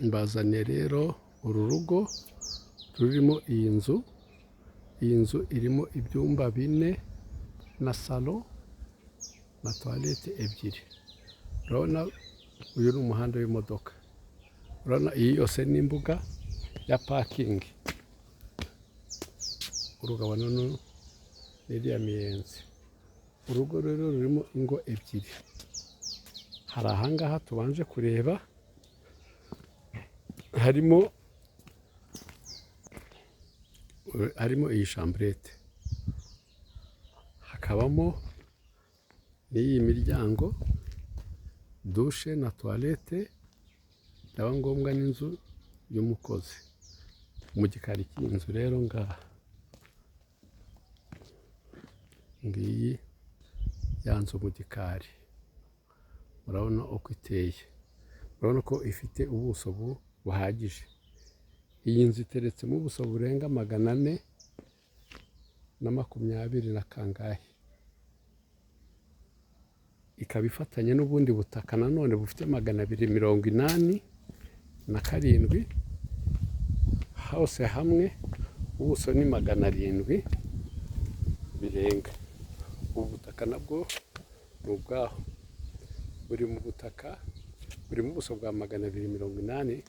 mbazaniye rero uru rugo rurimo iyi nzu. Iyi nzu irimo ibyumba 4 na salo na toilette ebyiri. Urabona uyu ni umuhanda w'imodoka. Urabona iyi yose ni imbuga ya parking. Urugabano n'iriya miyenzi. Urugo rero rurimo ingo ebyiri. Hari ahangaha tubanje kureba, harimo iyi chambrette, hakabamo n'iyi miryango, douche na toilette, byaba ngombwa n'inzu y'umukozi. Mu gikari cy'iyi nzu rero ngaha, ngiyi ya nzu mu gikari, murabona uko iteye. Urabona ko ifite ubuso buhagije. Iyi nzu iteretsemo ubuso burenga 420 na kangahe. Ikaba ifatanye n'ubundi butaka nanone bufite 287. Hose hamwe ubuso ni 700 birenga. Ubu butaka nabwo ni ubwaho, buri mu butaka, buri mu buso bwa 280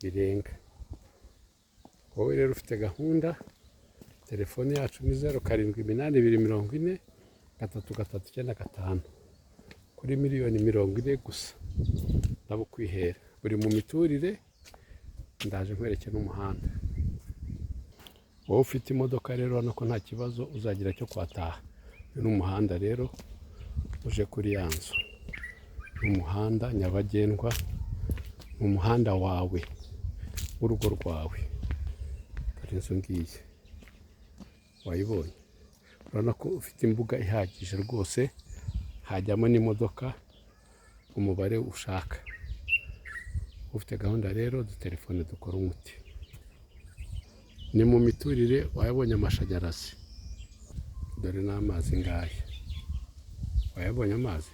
birenga. Wowe rero ufite gahunda, telefone yacu ni 078240 kuri miliyoni 40 gusa ndabukwihera. Buri mu miturire, ndaje nkwereke n'umuhanda. Wowe ufite imodoka rero urabona ko nta kibazo uzagira cyo kwataha. Uyu ni umuhanda rero uje kuri ya nzu. Ni umuhanda nyabagendwa, ni umuhanda wawe w'urugo rwawe. Dore inzu ngiyi wayibonye. Urabona ko ufite imbuga ihagije rwose, hajyamo n'imodoka umubare ushaka. Ufite gahunda rero, dutelefone dukora umuti. Ni mu miturire, wayabonye amashanyarazi. Dore n'amazi ngahe. Wayabonye amazi?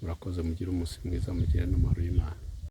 Murakoze, mugire umunsi mwiza, mugire n'amahoro y'Imana.